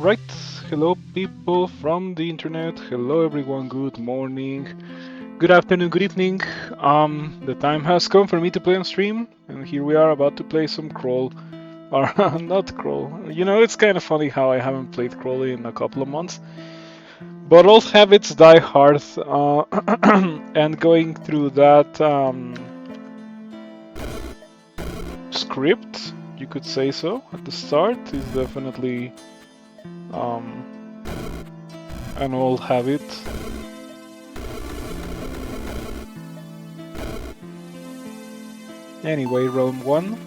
Right, hello people from the internet. Hello everyone. Good morning, good afternoon, good evening. The time has come for me to play on stream, and here we are about to play some crawl, or not crawl. You know, it's kind of funny how I haven't played crawl in a couple of months, but old habits die hard. And going through that script, you could say so, at the start is definitely um, an old habit. Anyway, round 1.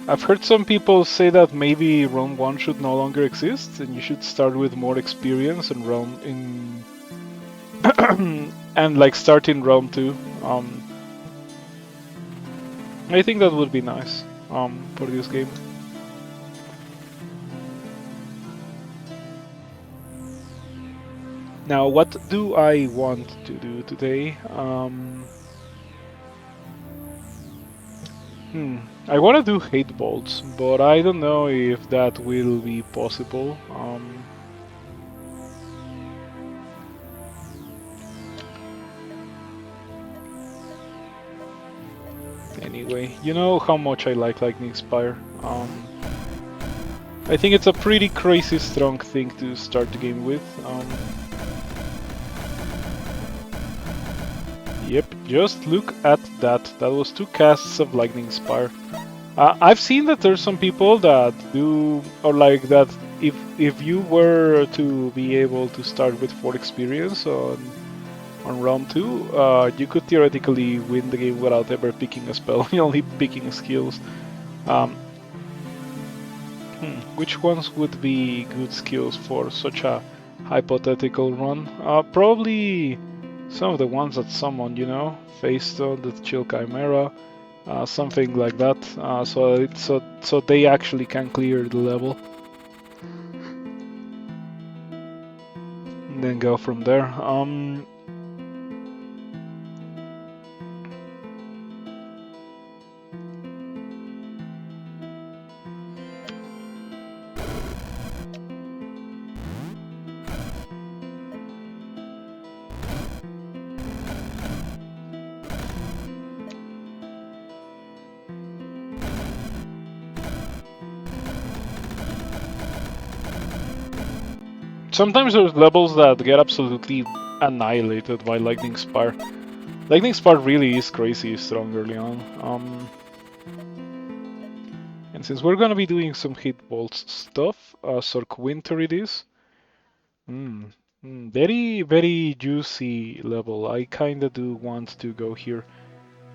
I've heard some people say that maybe round 1 should no longer exist and you should start with more experience and round in and like start in round 2. I think that would be nice for this game. Now, what do I want to do today? I want to do Hatebolts, but I don't know if that will be possible. Anyway, you know how much I like Lightning Spire. I think it's a pretty crazy strong thing to start the game with. Yep, just look at that. That was 2 casts of Lightning Spire. I've seen that there's some people that do, or like that if you were to be able to start with 4 experience on round 2, you could theoretically win the game without ever picking a spell, only picking skills. Which ones would be good skills for such a hypothetical run? Probably some of the ones that summon, you know, Face Stone, the Chill Chimera, something like that, so they actually can clear the level, and then go from there. Sometimes there's levels that get absolutely annihilated by Lightning Spire. Lightning Spire really is crazy strong early on. And since we're gonna be doing some Hatebolts stuff, Sork Winter it is. Very, very juicy level. I kinda do want to go here.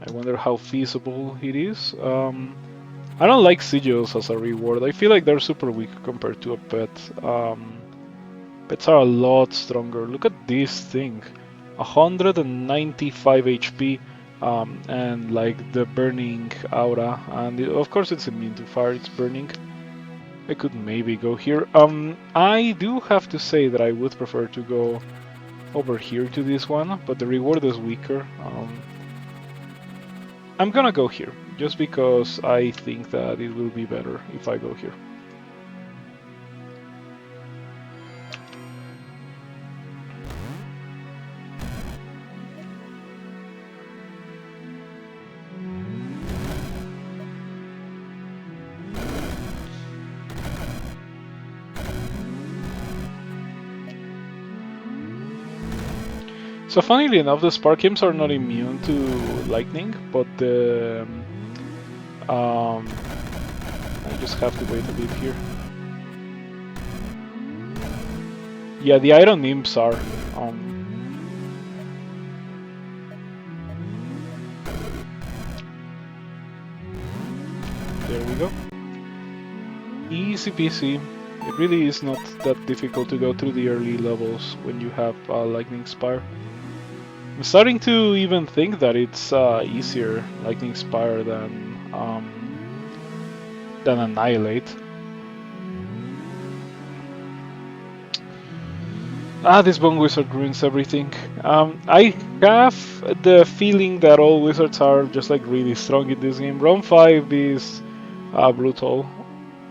I wonder how feasible it is. I don't like sigils as a reward. I feel like they're super weak compared to a pet. Pets are a lot stronger. Look at this thing. 195 HP and like the burning aura. And of course it's immune to fire, it's burning. I could maybe go here. I do have to say that I would prefer to go over here to this one, but the reward is weaker. I'm gonna go here, just because I think that it will be better if I go here. So funnily enough, the Spark Imps are not immune to lightning, but the I just have to wait a bit here. Yeah, the Iron Imps are. There we go. Easy peasy. It really is not that difficult to go through the early levels when you have Lightning Spire. I'm starting to even think that it's easier Lightning Spire than Annihilate. This Bone Wizard ruins everything. I have the feeling that all wizards are just like really strong in this game. Round 5 is brutal.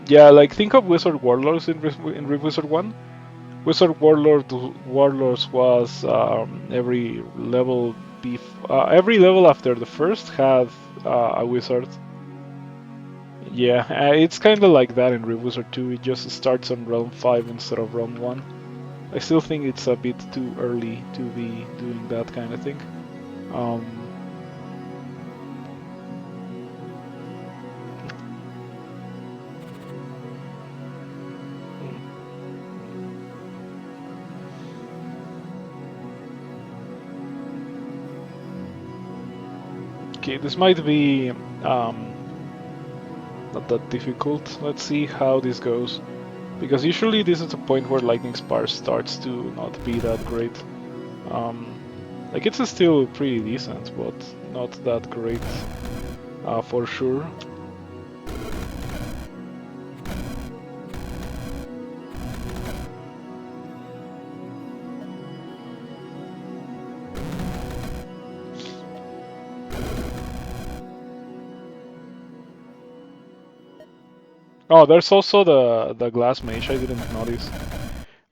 Yeah, like think of Wizard Warlords in Wizard 1. Wizard Warlords was every level after the first had a wizard. Yeah, it's kind of like that in Wizard 2. It just starts on Realm 5 instead of Realm 1. I still think it's a bit too early to be doing that kind of thing. Um, okay, this might be not that difficult. Let's see how this goes. Because usually this is the point where Lightning Spire starts to not be that great. Like it's still pretty decent, but not that great for sure. Oh, there's also the glass mage. I didn't notice.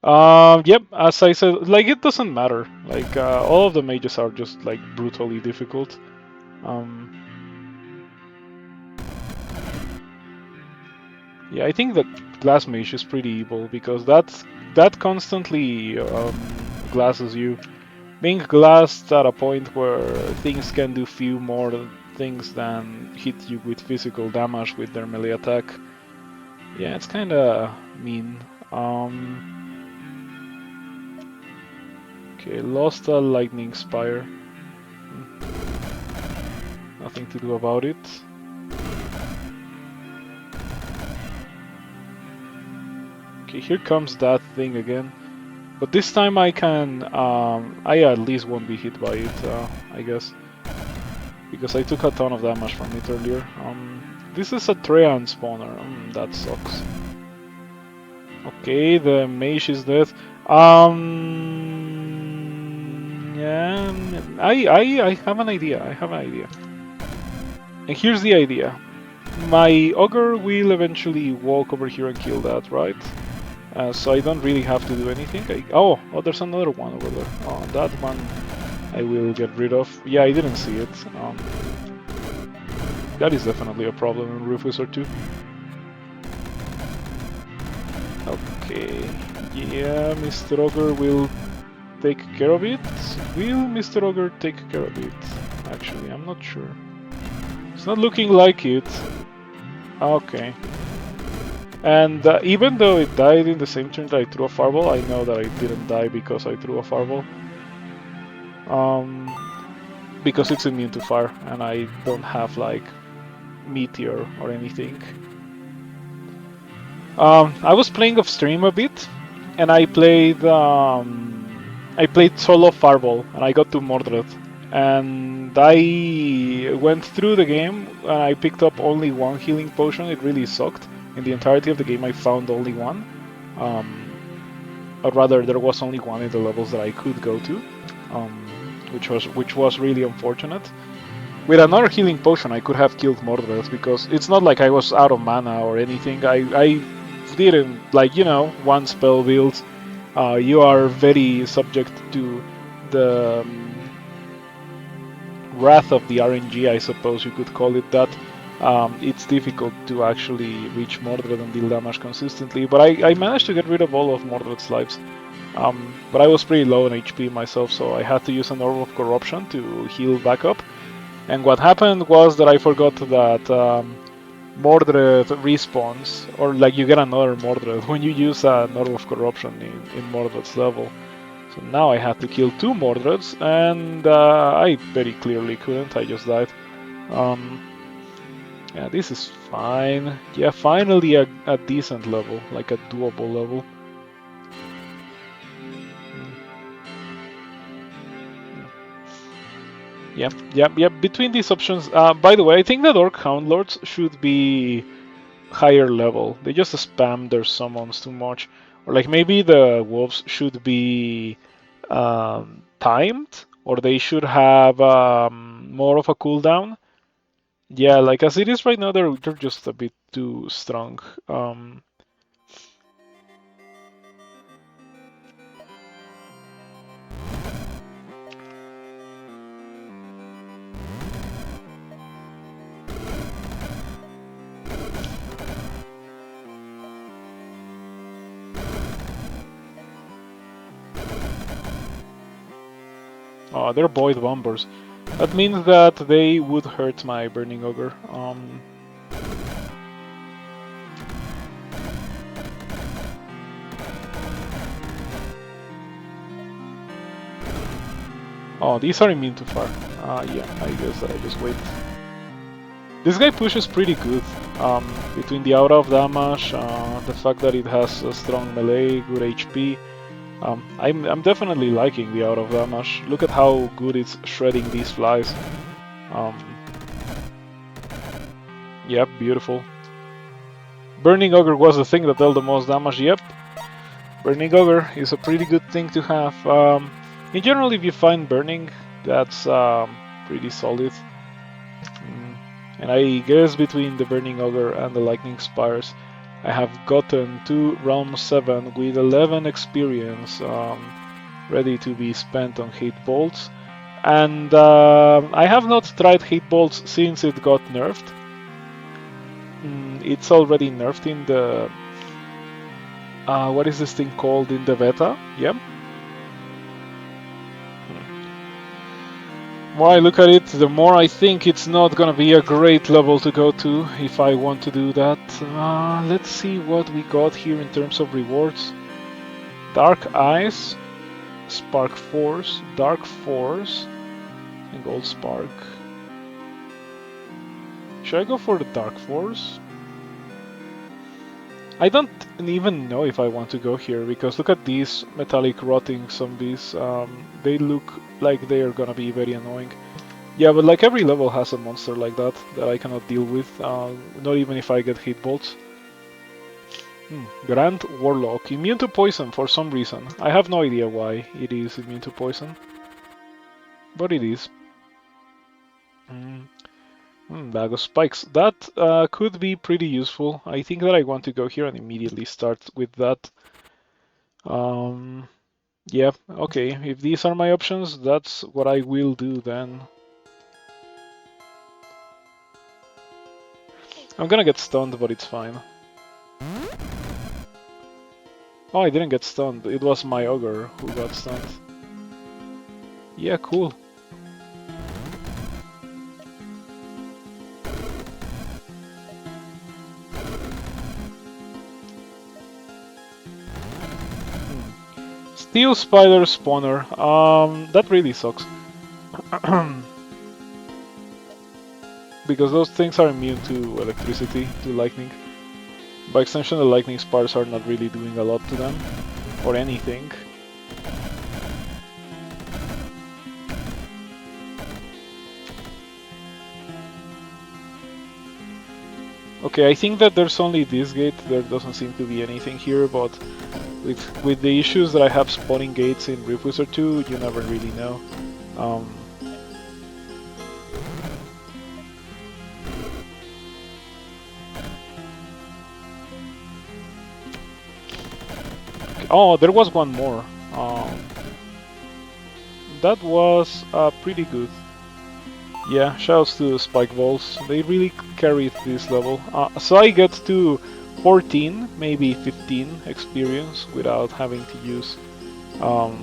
Yep. As I said, like it doesn't matter. Like all of the mages are just like brutally difficult. Um, yeah, I think that glass mage is pretty evil because that constantly glasses you. Being glassed at a point where things can do few more things than hit you with physical damage with their melee attack. Yeah, it's kind of mean. Okay, lost a lightning spire. Nothing to do about it. Okay, here comes that thing again. But this time I can, I at least won't be hit by it, I guess. Because I took a ton of damage from it earlier. This is a Treant spawner. That sucks. Okay, the mage is dead. Yeah, I have an idea. I have an idea. And here's the idea. My ogre will eventually walk over here and kill that, right? So I don't really have to do anything. Oh, there's another one over there. Oh, that one I will get rid of. Yeah, I didn't see it. That is definitely a problem in Roof Wizard 2. Okay, yeah, Mr. Ogre will take care of it. Will Mr. Ogre take care of it? Actually, I'm not sure. It's not looking like it. Okay. And even though it died in the same turn that I threw a fireball, I know that I didn't die because I threw a fireball. Because it's immune to fire, and I don't have like meteor or anything. I was playing off stream a bit, and I played solo fireball, and I got to Mordred, and I went through the game and I picked up only one healing potion. It really sucked. In the entirety of the game, I found only one. Or rather, there was only one in the levels that I could go to, which was really unfortunate. With another healing potion, I could have killed Mordred because it's not like I was out of mana or anything. I didn't, like, one spell build. You are very subject to the wrath of the RNG, I suppose you could call it that. It's difficult to actually reach Mordred and deal damage consistently, but I managed to get rid of all of Mordred's lives. But I was pretty low on HP myself, so I had to use an Orb of Corruption to heal back up. And what happened was that I forgot that Mordred respawns, or like you get another Mordred when you use an Orb of Corruption in Mordred's level. So now I had to kill 2 Mordreds, and I very clearly couldn't, I just died. Yeah, this is fine. Yeah, finally a decent level, like a doable level. Yeah. Between these options, by the way, I think the Orc Houndlords should be higher level. They just spam their summons too much. Or like maybe the wolves should be timed, or they should have more of a cooldown. Yeah, like as it is right now, they're just a bit too strong. Oh, they're void bombers. That means that they would hurt my Burning Ogre. Oh, these are immune to fire. Yeah, I guess that I just wait. This guy pushes pretty good. Between the out of damage, the fact that it has a strong melee, good HP. I'm definitely liking the out of damage. Look at how good it's shredding these flies. Yep, beautiful. Burning Ogre was the thing that dealt the most damage. Yep, Burning Ogre is a pretty good thing to have. In general, if you find Burning, that's pretty solid. And I guess between the Burning Ogre and the Lightning Spires, I have gotten to round 7 with 11 experience ready to be spent on Hatebolts. And I have not tried Hatebolts since it got nerfed. It's already nerfed in the... what is this thing called in the beta? Yep. The more I look at it, the more I think it's not gonna be a great level to go to if I want to do that. Let's see what we got here in terms of rewards. Dark Eyes, Spark Force, Dark Force, and Gold Spark. Should I go for the Dark Force? I don't even know if I want to go here, because look at these metallic rotting zombies. They look like they are gonna be very annoying. Yeah, but like every level has a monster like that I cannot deal with, not even if I get Hatebolts. Grand Warlock, immune to poison for some reason. I have no idea why it is immune to poison, but it is. Bag of Spikes. That could be pretty useful. I think that I want to go here and immediately start with that. Yeah, okay. If these are my options, that's what I will do then. I'm gonna get stunned, but it's fine. Oh, I didn't get stunned. It was my Ogre who got stunned. Yeah, cool. Steel Spider Spawner. That really sucks. Because those things are immune to electricity, to lightning. By extension, the lightning spires are not really doing a lot to them, or anything. Okay, I think that there's only this gate, there doesn't seem to be anything here, but with the issues that I have spawning gates in Rift Wizard 2, you never really know. Oh, there was one more. That was pretty good. Yeah, shouts to Spike Balls. They really carried this level. So I get to 14, maybe 15 experience without having to use, or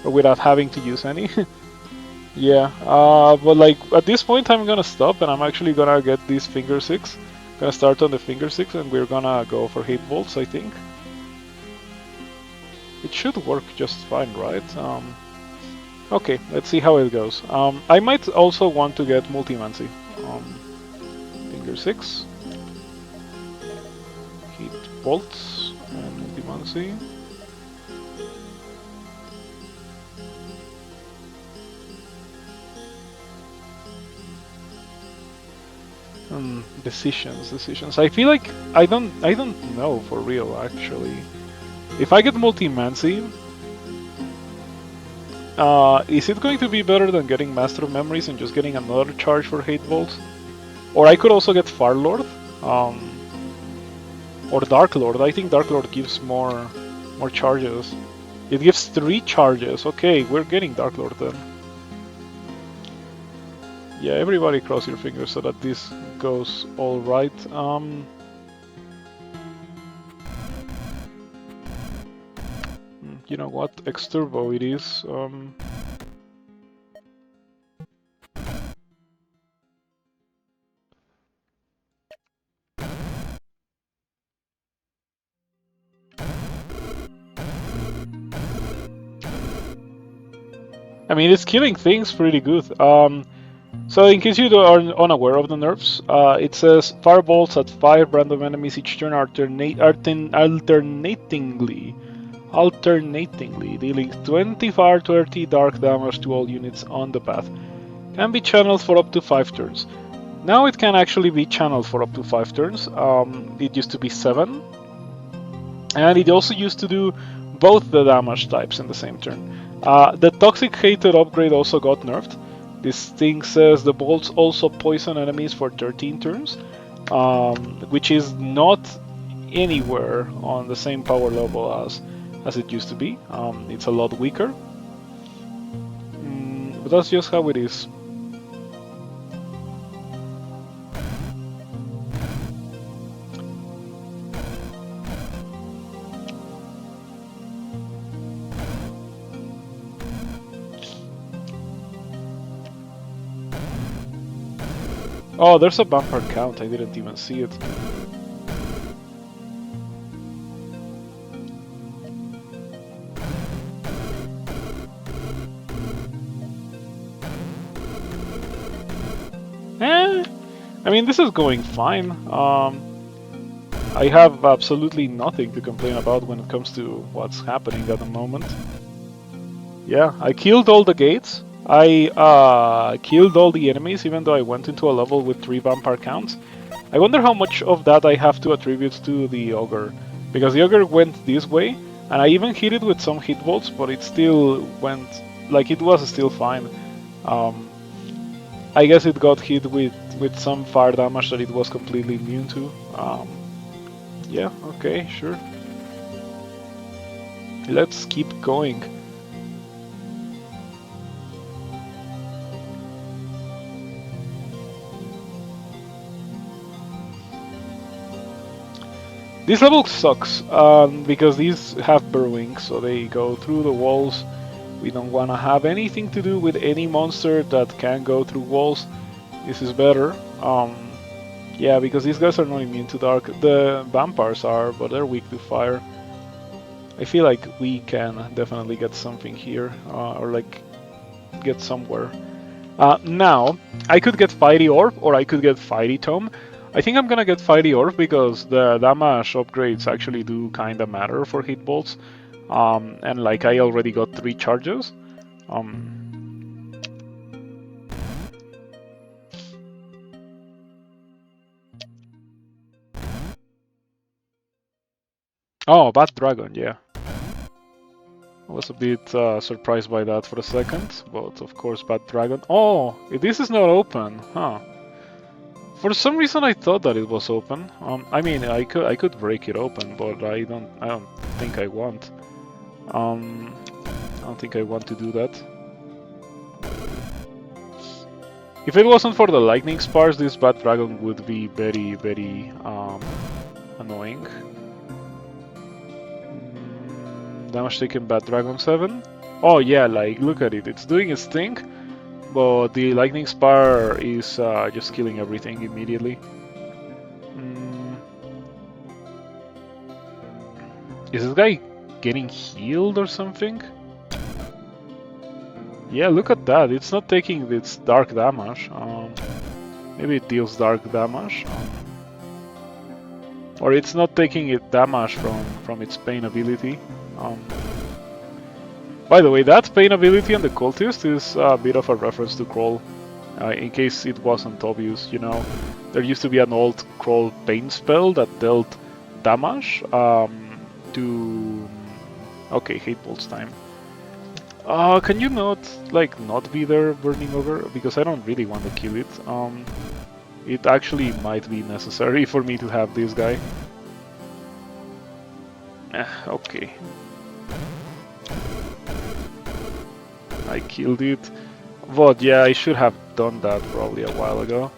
without having to use any. Yeah, but like at this point I'm gonna stop and I'm actually gonna get this Finger 6. Gonna start on the Finger 6 and we're gonna go for Hatebolts, I think. It should work just fine, right? Okay, let's see how it goes. I might also want to get Multimancy. Finger 6. Hatebolts and Multimancy. Decisions. I feel like I don't know for real actually. If I get Multimancy, is it going to be better than getting Master of Memories and just getting another charge for Hatebolts? Or I could also get Farlord. Um, or Dark Lord. I think Dark Lord gives more charges. It gives 3 charges. Okay, we're getting Dark Lord then. Yeah, everybody cross your fingers so that this goes all right. You know what? X-Turbo it is. I mean, it's killing things pretty good. So in case you are unaware of the nerfs, it says firebolts at 5 random enemies each turn alternatingly, dealing 20 fire 30 dark damage to all units on the path. Can be channeled for up to 5 turns. Now it can actually be channeled for up to 5 turns. It used to be 7. And it also used to do both the damage types in the same turn. The Toxic Hated upgrade also got nerfed. This thing says the bolts also poison enemies for 13 turns, which is not anywhere on the same power level as it used to be. It's a lot weaker. But that's just how it is. Oh, there's a bumper count, I didn't even see it. I mean, this is going fine. I have absolutely nothing to complain about when it comes to what's happening at the moment. Yeah, I killed all the gates. I killed all the enemies, even though I went into a level with 3 vampire counts. I wonder how much of that I have to attribute to the ogre, because the ogre went this way, and I even hit it with some Hatebolts, but it still went, like, it was still fine. I guess it got hit with some fire damage that it was completely immune to. Yeah, okay, sure. Let's keep going. This level sucks, because these have burrowing, so they go through the walls. We don't want to have anything to do with any monster that can go through walls. This is better. Yeah, because these guys are not immune to dark. The vampires are, but they're weak to fire. I feel like we can definitely get something here, or like get somewhere. Now, I could get Fighty Orb, or I could get Fighty Tome. I think I'm gonna get Fighty Orb because the damage upgrades actually do kinda matter for Hatebolts. And like I already got 3 charges. Oh, Bad Dragon, yeah. I was a bit surprised by that for a second, but of course Bad Dragon. Oh, this is not open, huh? For some reason I thought that it was open. I mean, I could break it open, but I don't think I want. I don't think I want to do that. If it wasn't for the lightning spars, this Bad Dragon would be very, very annoying. Damage taken Bad Dragon 7. Oh yeah, like look at it, it's doing its thing, but the lightning spar is just killing everything immediately. Is this guy getting healed or something? Yeah, look at that, it's not taking its dark damage. Maybe it deals dark damage. Or it's not taking it damage from its pain ability. By the way, that pain ability on the cultist is a bit of a reference to Kroll. In case it wasn't obvious, you know, there used to be an old Kroll pain spell that dealt damage to... Okay, Hatebolts time. Can you not be there, Burning Ogre? Because I don't really want to kill it. it actually might be necessary for me to have this guy. Okay. I killed it. But yeah, I should have done that probably a while ago.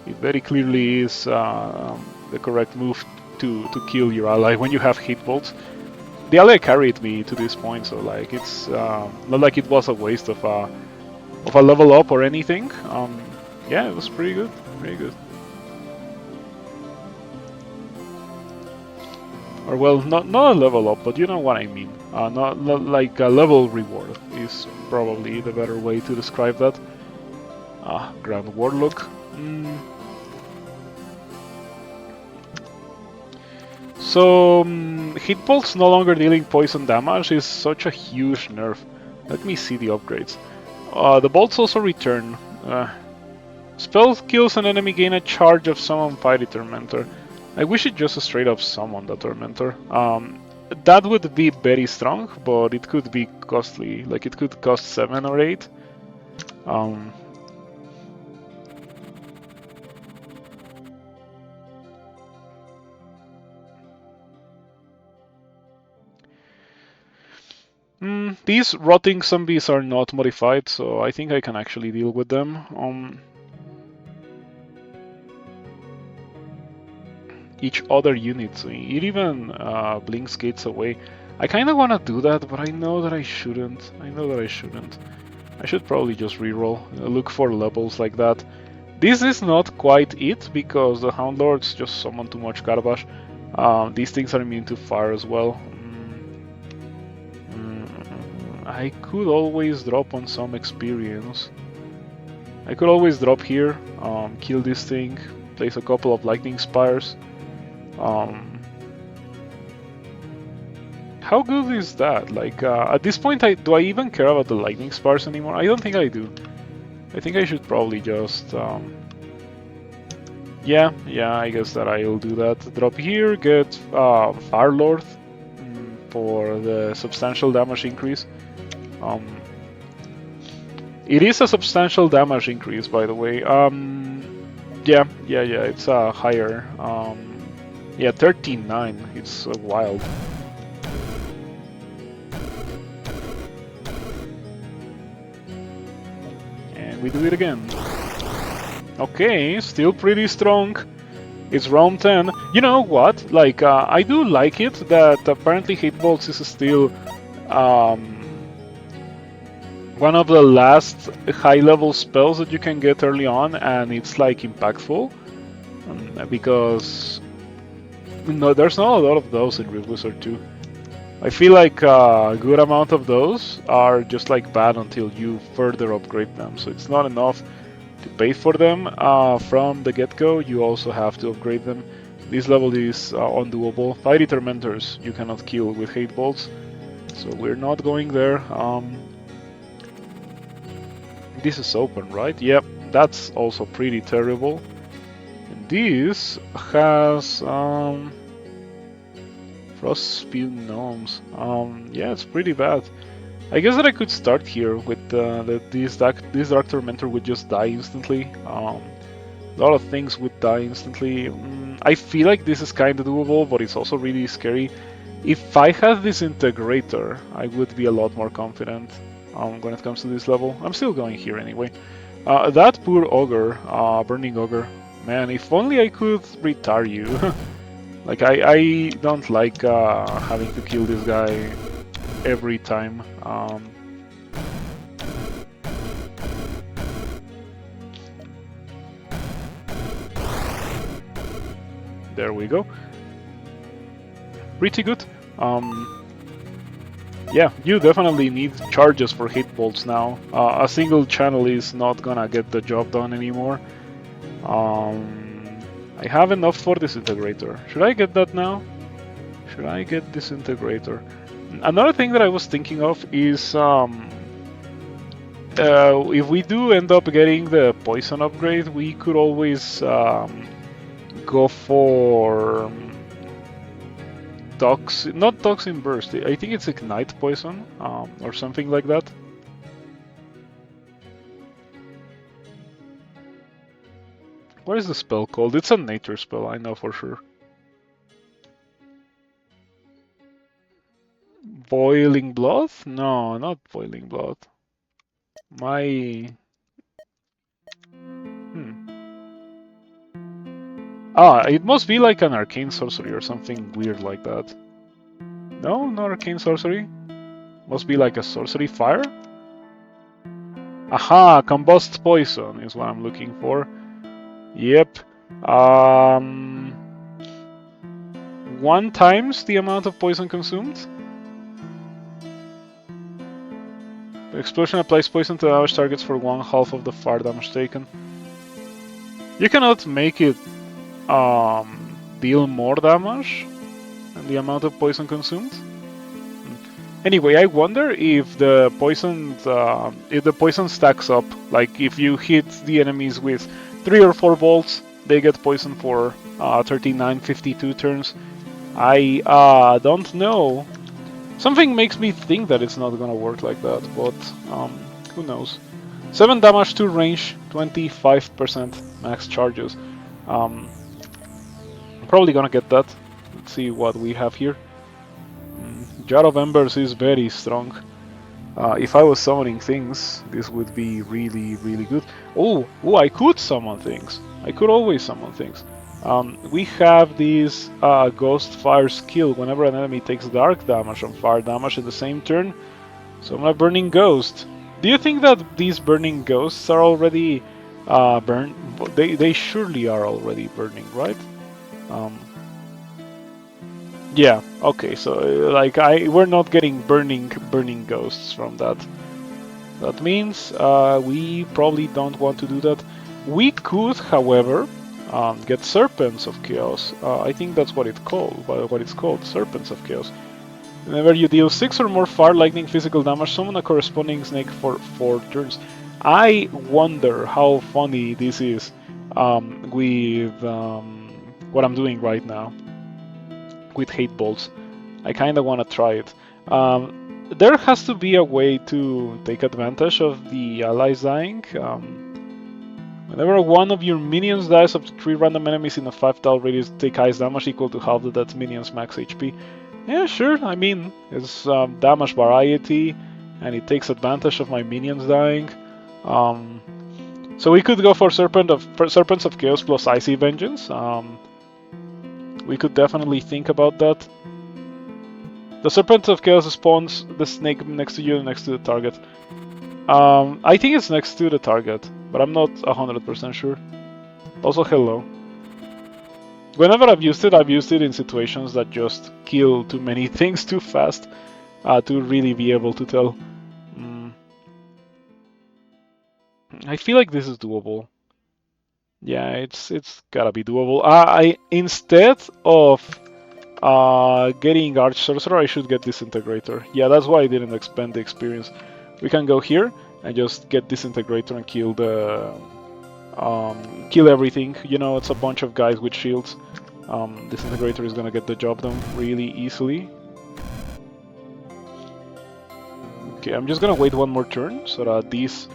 It very clearly is the correct move to kill your ally when you have Hatebolts. The ally carried me to this point, so like it's not like it was a waste of a level up or anything. Yeah, it was pretty good, pretty good. Or well, not a level up, but you know what I mean. Not like a level reward is probably the better way to describe that. Grand Warlock. So, Hatebolts no longer dealing poison damage is such a huge nerf. Let me see the upgrades. The bolts also return. Spell kills an enemy gain a charge of summon Fiery Tormentor. I wish it just straight up summoned the Tormentor. That would be very strong, but it could be costly. Like it could cost 7 or 8. These rotting zombies are not modified, so I think I can actually deal with them. Each other unit, so it even blinks gates away. I kind of want to do that, but I know that I shouldn't. I should probably just reroll, look for levels like that. This is not quite it, because the Houndlords just summon too much garbage. These things are immune to fire as well. I could always drop on some experience. I could always drop here, kill this thing, place a couple of lightning spires. How good is that? Like, at this point, do I even care about the lightning spires anymore? I don't think I do. I think I should probably just, yeah, I guess that I'll do that. Drop here, get Firelord for the substantial damage increase. It is a substantial damage increase, by the way. Yeah, it's a higher. Yeah, 13.9. It's wild. And we do it again. Okay, still pretty strong. It's round 10. You know what? Like, I do like it that apparently Hatebolts is still one of the last high-level spells that you can get early on, and it's like impactful because there's not a lot of those in Real Wizard 2. I feel like a good amount of those are just like bad until you further upgrade them, so it's not enough to pay for them from the get-go. You also have to upgrade them. This level is undoable. Fiery Tormentors you cannot kill with Hatebolts, so we're not going there. This is open, right? Yep, that's also pretty terrible. And this has Frost Spew Gnomes. Yeah, it's pretty bad. I guess that I could start here with this Dark Tormentor would just die instantly. A lot of things would die instantly. I feel like this is kind of doable, but it's also really scary. If I had Disintegrator, I would be a lot more confident when it comes to this level. I'm still going here anyway. That poor Ogre, Burning Ogre. Man, if only I could retire you. Like, I don't like having to kill this guy every time. There we go. Pretty good. Yeah, you definitely need charges for Hatebolts now. A single channel is not gonna get the job done anymore. I have enough for Disintegrator. Should I get that now? Should I get Disintegrator? Another thing that I was thinking of is if we do end up getting the poison upgrade, we could always go for not Toxin Burst. I think it's Ignite Poison or something like that. What is the spell called? It's a nature spell, I know for sure. Boiling blood? No, not boiling blood. My... it must be like an arcane sorcery or something weird like that. No, not arcane sorcery. Must be like a sorcery fire? Aha, combust poison is what I'm looking for. Yep. 1 times the amount of poison consumed. The explosion applies poison to damage targets for 1/2 of the fire damage taken. You cannot make it deal more damage than the amount of poison consumed. Anyway, I wonder if the poison stacks up. Like if you hit the enemies with 3 or 4 bolts, they get poison for 39, 52 turns. I don't know. Something makes me think that it's not gonna work like that, but who knows. 7 damage to range, 25% max charges. I'm probably gonna get that. Let's see what we have here. Jar of Embers is very strong. If I was summoning things, this would be really, really good. Oh, I could summon things. I could always summon things. We have this Ghost Fire skill. Whenever an enemy takes dark damage and fire damage in the same turn, summon a Burning Ghost. Do you think that these Burning Ghosts are already burned? They surely are already burning, right? Yeah, okay, so like we're not getting burning ghosts from that. That means we probably don't want to do that. We could, however, get Serpents of Chaos. I think that's what it's called, Serpents of Chaos. Whenever you deal 6 or more fire, lightning, physical damage, summon a corresponding snake for 4 turns. I wonder how funny this is with what I'm doing right now with Hatebolts. I kinda wanna try it. There has to be a way to take advantage of the allies dying. Whenever one of your minions dies, up to 3 random enemies in a 5-tile radius take ice damage equal to half the dead minion's max HP. Yeah, sure, I mean, it's damage variety, and it takes advantage of my minions dying. So we could go for Serpents of Chaos plus Icy Vengeance. We could definitely think about that. The Serpent of Chaos spawns the snake next to you, next to the target. I think it's next to the target, but I'm not 100% sure. Also, hello. Whenever I've used it in situations that just kill too many things too fast to really be able to tell. I feel like this is doable. Yeah, it's gotta be doable. Instead of getting Arch Sorcerer, I should get Disintegrator. Yeah, that's why I didn't expand the experience. We can go here and just get Disintegrator and kill the kill everything. You know, it's a bunch of guys with shields. Disintegrator is gonna get the job done really easily. Okay, I'm just gonna wait one more turn so that these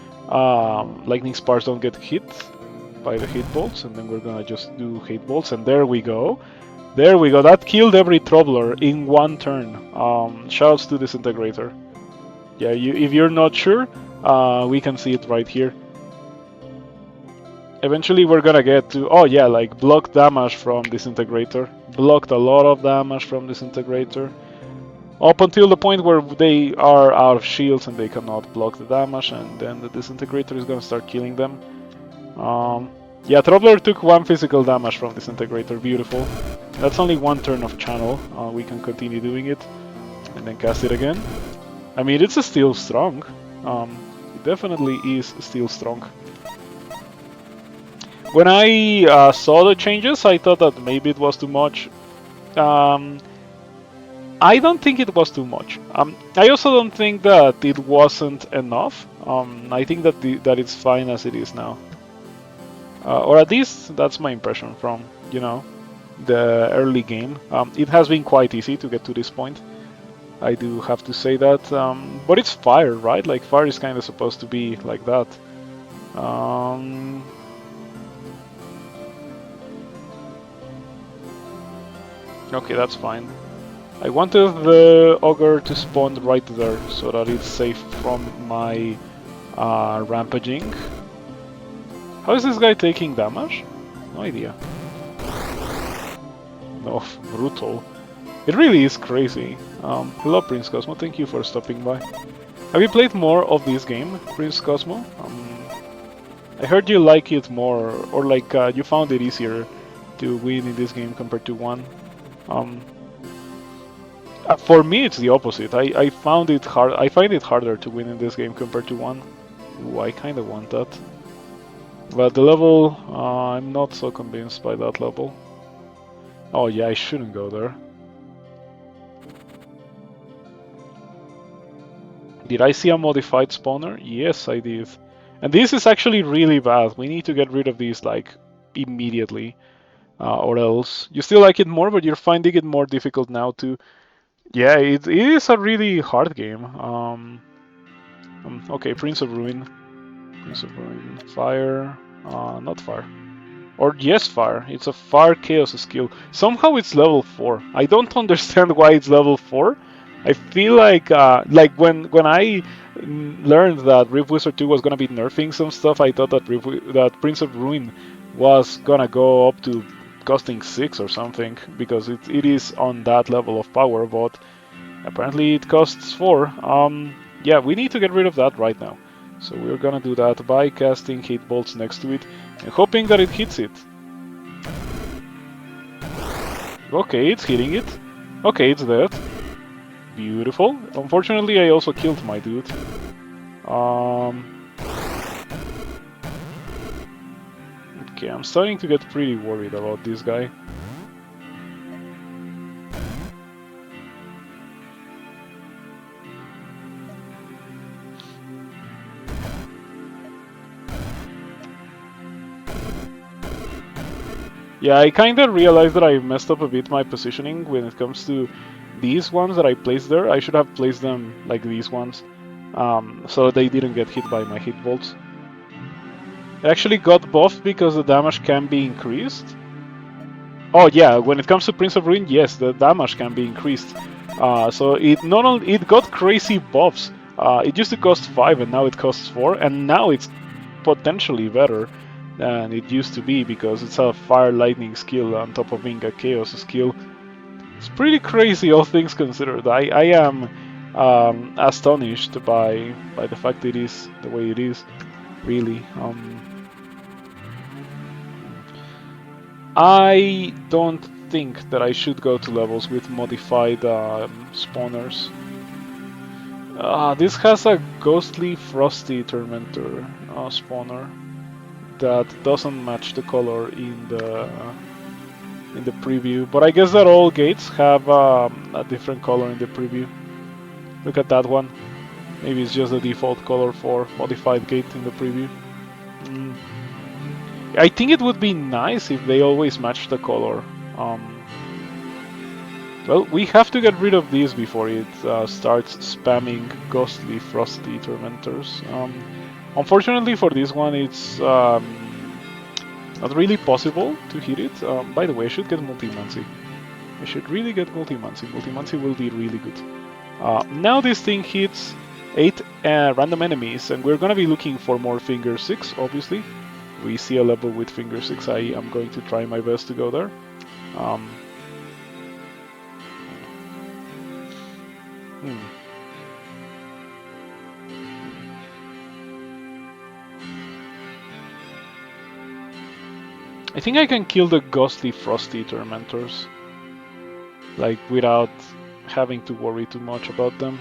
lightning sparks don't get hit by the Hatebolts, and then we're gonna just do Hatebolts, and there we go. There we go, that killed every Troubler in 1 turn. Shouts to Disintegrator. Yeah, if you're not sure, we can see it right here. Eventually we're gonna get to, oh yeah, like block damage from Disintegrator. Blocked a lot of damage from Disintegrator. Up until the point where they are out of shields and they cannot block the damage, and then the Disintegrator is gonna start killing them. Yeah, Troubler took 1 physical damage from Disintegrator, beautiful. That's only 1 turn of channel, we can continue doing it, and then cast it again. I mean, it's still strong, it definitely is still strong. When I saw the changes, I thought that maybe it was too much. I don't think it was too much. I also don't think that it wasn't enough. I think that it's fine as it is now. Or at least that's my impression from, you know, the early game. It has been quite easy to get to this point. I do have to say that. But it's fire, right? Like, fire is kind of supposed to be like that. Okay, that's fine. I wanted the Ogre to spawn right there, so that it's safe from my rampaging. How is this guy taking damage? No idea. No, brutal. It really is crazy. Hello, Prince Cosmo. Thank you for stopping by. Have you played more of this game, Prince Cosmo? I heard you like it more, or like you found it easier to win in this game compared to 1. Um, for me, it's the opposite. I found it hard. I find it harder to win in this game compared to 1. Ooh, I kind of want that. But the level, I'm not so convinced by that level. Oh yeah, I shouldn't go there. Did I see a modified spawner? Yes, I did. And this is actually really bad. We need to get rid of these, like, immediately. Or else. You still like it more, but you're finding it more difficult now to... Yeah, it is a really hard game. Okay, Prince of Ruin. Prince of Ruin. Fire. Not fire. Or yes, fire. It's a fire chaos skill. Somehow it's level 4. I don't understand why it's level 4. I feel like when I learned that Rift Wizard 2 was gonna be nerfing some stuff, I thought that that Prince of Ruin was gonna go up to costing 6 or something, because it is on that level of power, but apparently it costs 4. Yeah, we need to get rid of that right now. So we're gonna do that by casting Hatebolts next to it and hoping that it hits it. Okay, it's hitting it. Okay, it's dead. Beautiful. Unfortunately, I also killed my dude. Okay, I'm starting to get pretty worried about this guy. Yeah, I kinda realized that I messed up a bit my positioning when it comes to these ones that I placed there. I should have placed them like these ones, so they didn't get hit by my Hatebolts. It actually got buffed because the damage can be increased. Oh yeah, when it comes to Prince of Ruin, yes, the damage can be increased. So it not only it got crazy buffs. It used to cost 5 and now it costs 4, and now it's potentially better than it used to be because it's a fire lightning skill on top of being a chaos skill. It's pretty crazy, all things considered. I am astonished by the fact it is the way it is. Really. I don't think that I should go to levels with modified spawners. This has a ghostly frosty tormentor spawner that doesn't match the color in the preview, but I guess that all gates have a different color in the preview. Look at that one. Maybe it's just the default color for modified gate in the preview. I think it would be nice if they always match the color. Well, we have to get rid of these before it starts spamming ghostly frosty tormentors. Unfortunately for this one, it's not really possible to hit it. By the way, I should get Multimancy. I should really get Multimancy. Multimancy will be really good. Now this thing hits 8 random enemies, and we're gonna be looking for more Finger 6, obviously. We see a level with Finger 6, I am going to try my best to go there. I think I can kill the ghostly frosty tormentors, like without having to worry too much about them.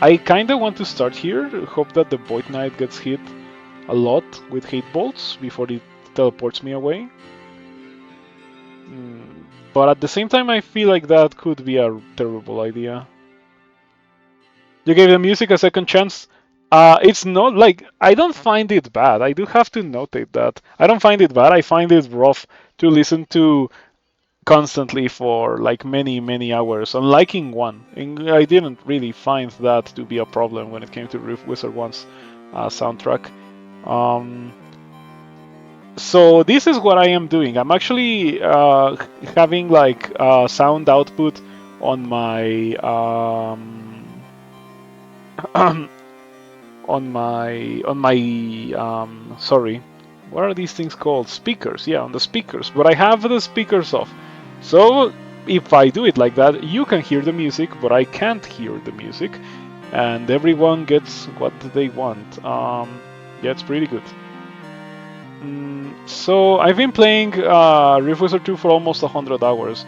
I kinda want to start here, hope that the Void Knight gets hit a lot with Hatebolts before it teleports me away. But at the same time, I feel like that could be a terrible idea. You gave the music a second chance. It's not like I don't find it bad. I do have to notate that I don't find it bad. I find it rough to listen to constantly for like many hours, unlike in 1. And I didn't really find that to be a problem when it came to Rift Wizard 1's soundtrack. So this is what I am doing. I'm actually having like sound output on my sorry, what are these things called? Speakers. Yeah, on the speakers. But I have the speakers off. So if I do it like that, you can hear the music, but I can't hear the music, and everyone gets what they want. Yeah, it's pretty good. So I've been playing Rift Wizard 2 for almost 100 hours.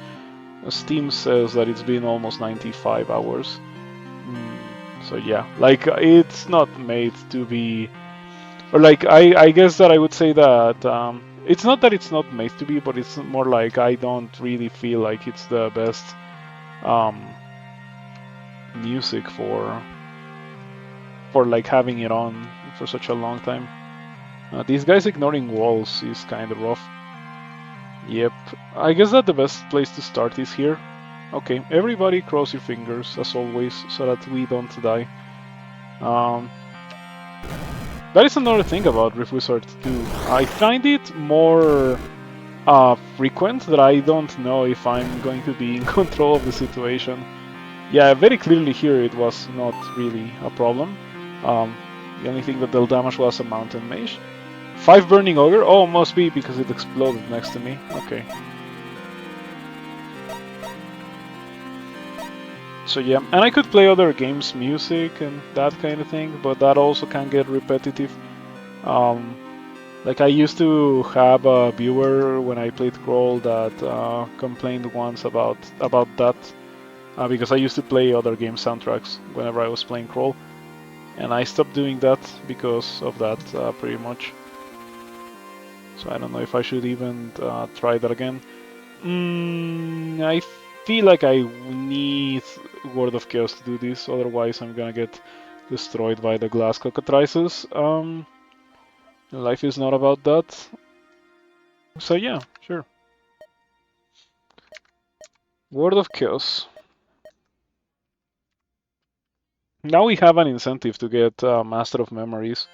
Steam says that it's been almost 95 hours. So yeah, like it's not made to be, or like I guess that I would say that it's not that it's not made to be, but it's more like I don't really feel like it's the best um, music for like having it on for such a long time. These guys ignoring walls is kind of rough. Yep, I guess that the best place to start is here. Okay, everybody cross your fingers as always so that we don't die. Um, that is another thing about Rift Wizard 2. I find it more frequent that I don't know if I'm going to be in control of the situation. Yeah, very clearly here it was not really a problem. The only thing that dealt damage was a mountain mage. 5 burning ogre? Oh, must be because it exploded next to me. Okay. So yeah, and I could play other games, music and that kind of thing, but that also can get repetitive. Like I used to have a viewer when I played Crawl that complained once about that because I used to play other game soundtracks whenever I was playing Crawl, and I stopped doing that because of that pretty much. So I don't know if I should even try that again. I feel like I need Word of Chaos to do this, otherwise I'm gonna get destroyed by the glass cockatrices. Life is not about that. So yeah, sure. Word of Chaos. Now we have an incentive to get Master of Memories.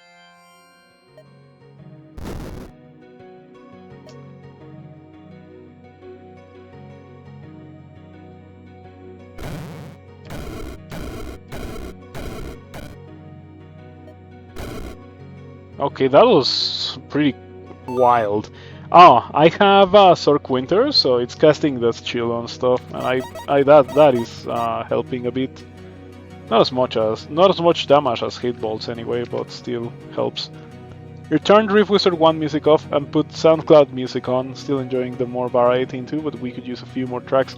Okay, that was pretty wild. Oh, I have Sork Winter, so it's casting Death Chill on stuff, and that is helping a bit. Not as much damage as Hatebolts anyway, but still helps. Return Rift Wizard 1 music off and put SoundCloud music on. Still enjoying the more variety in 2, but we could use a few more tracks.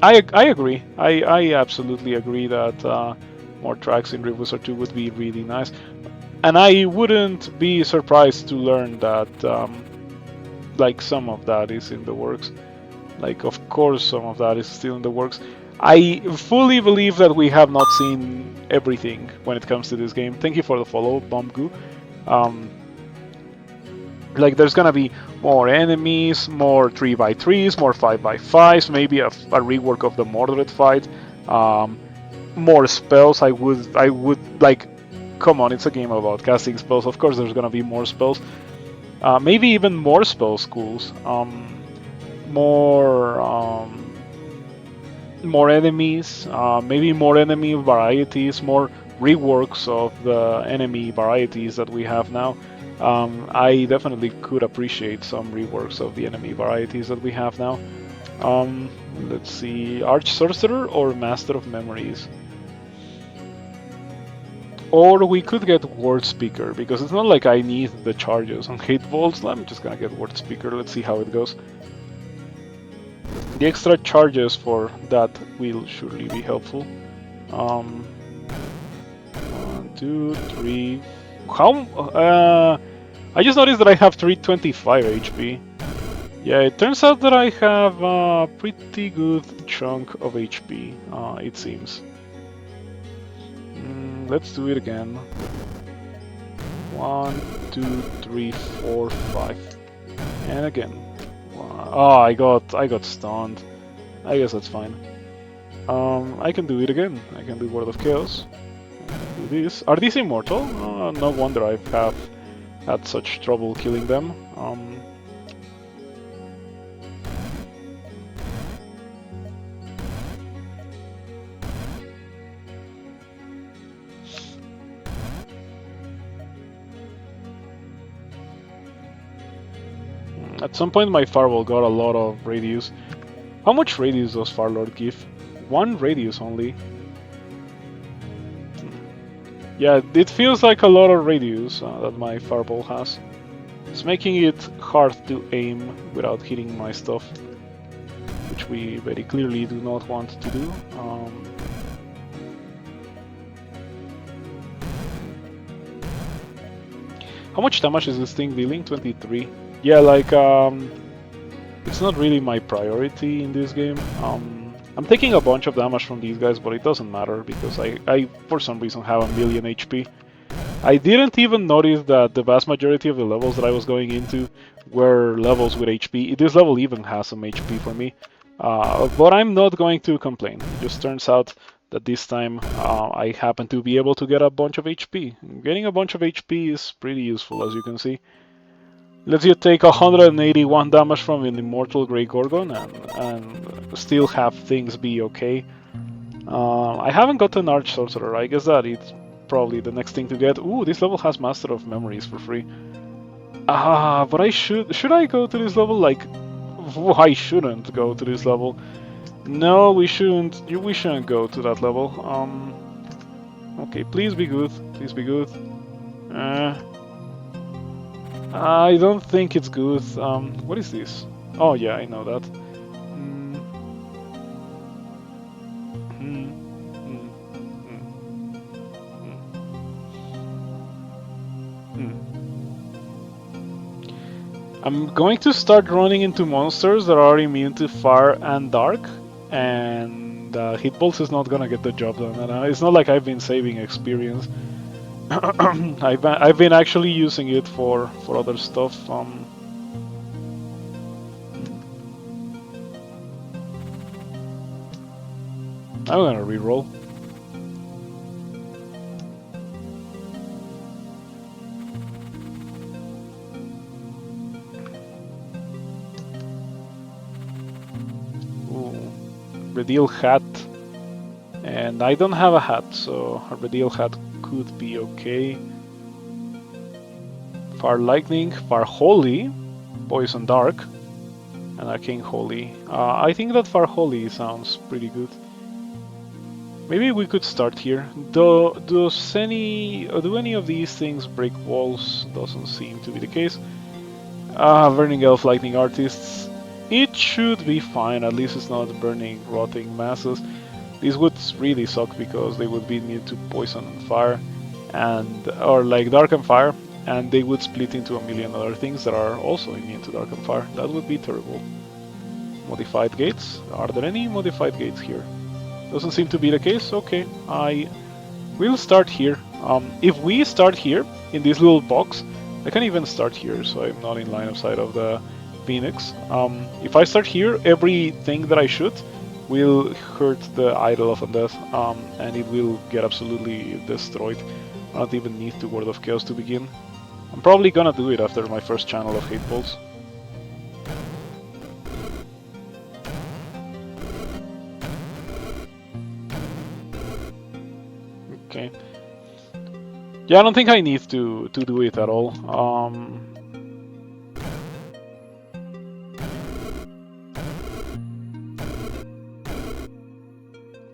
I agree. I absolutely agree that more tracks in Rift Wizard 2 would be really nice. And I wouldn't be surprised to learn that like some of that is in the works. Like of course some of that is still in the works. I fully believe that we have not seen everything when it comes to this game. Thank you for the follow, Bombgoo. Like there's gonna be more enemies, more 3x3s, more 5x5s, maybe a rework of the Mordred fight, more spells. I would like, come on, it's a game about casting spells. Of course, there's gonna be more spells. Maybe even more spell schools. More more enemies. Maybe more enemy varieties. More reworks of the enemy varieties that we have now. I definitely could appreciate some reworks of the enemy varieties that we have now. Let's see, Arch Sorcerer or Master of Memories? Or we could get Word Speaker, because it's not like I need the charges on Hatebolts. I'm just gonna get Word Speaker, let's see how it goes. The extra charges for that will surely be helpful. 1, 2, 3... How... I just noticed that I have 325 HP. Yeah, it turns out that I have a pretty good chunk of HP, it seems. Let's do it again. 1, 2, 3, 4, 5. And again. Oh, I got stunned. I guess that's fine. I can do it again. I can do Word of Chaos. Do this. Are these immortal? No wonder I have had such trouble killing them. At some point my Firewall got a lot of radius. How much radius does Firelord give? 1 radius only. Yeah, it feels like a lot of radius that my Fireball has. It's making it hard to aim without hitting my stuff, which we very clearly do not want to do. How much damage is this thing dealing? 23. Yeah, like, it's not really my priority in this game. I'm taking a bunch of damage from these guys, but it doesn't matter because I for some reason have a million HP. I didn't even notice that the vast majority of the levels that I was going into were levels with HP. This level even has some HP for me, but I'm not going to complain. It just turns out that this time I happen to be able to get a bunch of HP. Getting a bunch of HP is pretty useful, as you can see. Lets you take 181 damage from an Immortal Grey Gorgon and still have things be okay. I haven't got an Arch Sorcerer. I guess that it's probably the next thing to get. Ooh, this level has Master of Memories for free. But I should I go to this level? Like, I shouldn't go to this level. No, we shouldn't. We shouldn't go to that level. Okay, please be good. Please be good. I don't think it's good. What is this? Oh yeah, I know that. I'm going to start running into monsters that are immune to fire and dark, and Hatebolts is not gonna get the job done. And it's not like I've been saving experience. I've been actually using it for other stuff. I'm gonna reroll. Ooh, Redeal Hat, and I don't have a hat, so a Redeal Hat could be okay. Fire Lightning, Fire Holy, Poison Dark, and Arcane Holy. I think that Fire Holy sounds pretty good. Maybe we could start here. Do any of these things break walls? Doesn't seem to be the case. Burning Elf Lightning Artists. It should be fine, at least it's not burning rotting masses. These would really suck because they would be immune to poison and fire, or like dark and fire, and they would split into a million other things that are also immune to dark and fire. That would be terrible. Modified gates? Are there any modified gates here? Doesn't seem to be the case. Okay, I will start here. If we start here in this little box, I can even start here, so I'm not in line of sight of the Phoenix. If I start here, everything that I shoot will hurt the Idol of Undeath, and it will get absolutely destroyed. I don't even need to Word of Chaos to begin. I'm probably gonna do it after my first channel of Hatebolts. Okay. Yeah, I don't think I need to do it at all.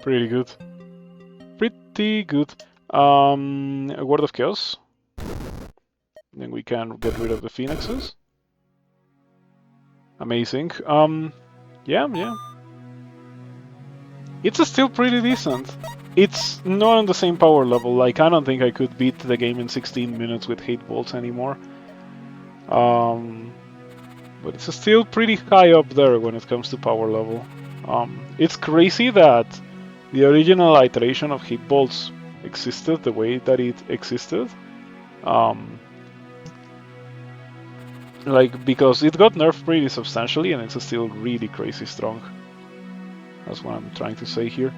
Pretty good. Pretty good. A Word of Chaos. Then we can get rid of the Phoenixes. Amazing. Yeah. It's still pretty decent. It's not on the same power level. Like, I don't think I could beat the game in 16 minutes with Hatebolts anymore. But it's still pretty high up there when it comes to power level. It's crazy that the original iteration of Hatebolts existed the way that it existed. Like, because it got nerfed pretty substantially and it's still really crazy strong. That's what I'm trying to say here.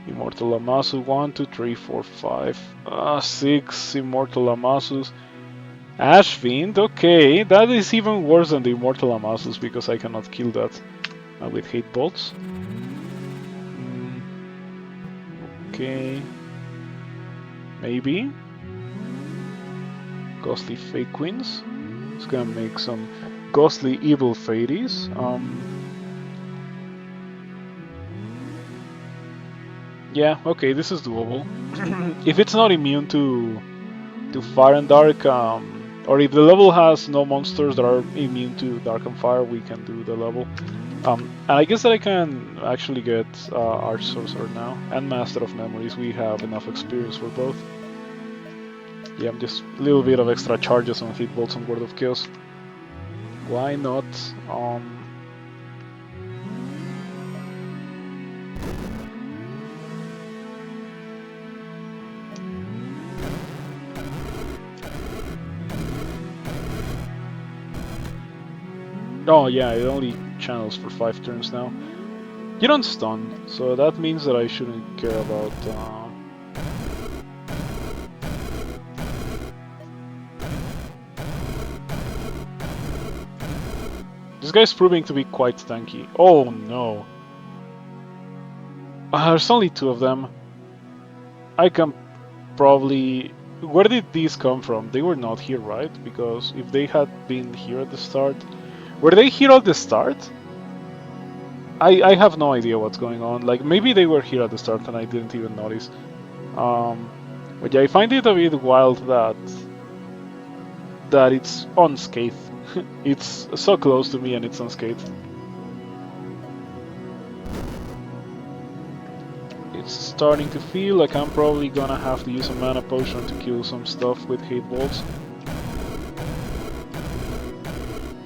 Immortal Amasu, 1, 2, 3, 4, 5, 6 Immortal Amasus. Ash Fiend, okay, that is even worse than the Immortal Amazus because I cannot kill that with Hatebolts. Okay, maybe. Ghostly Fake Queens. It's gonna make some ghostly evil fairies. Yeah, okay, this is doable. If it's not immune to fire and dark, or if the level has no monsters that are immune to dark and fire, we can do the level. And I guess that I can actually get Arch Sorcerer now and Master of Memories. We have enough experience for both. Yeah, just a little bit of extra charges on Hitbolts and Word of Chaos. Why not? Oh yeah, it only channels for 5 turns now. You don't stun, so that means that I shouldn't care about... This guy's proving to be quite tanky. Oh no. There's only 2 of them. I can probably... Where did these come from? They were not here, right? Because if they had been here at the start... Were they here at the start? I have no idea what's going on. Like, maybe they were here at the start and I didn't even notice. But yeah, I find it a bit wild that it's unscathed. It's so close to me and it's unscathed. It's starting to feel like I'm probably gonna have to use a mana potion to kill some stuff with Hatebolts.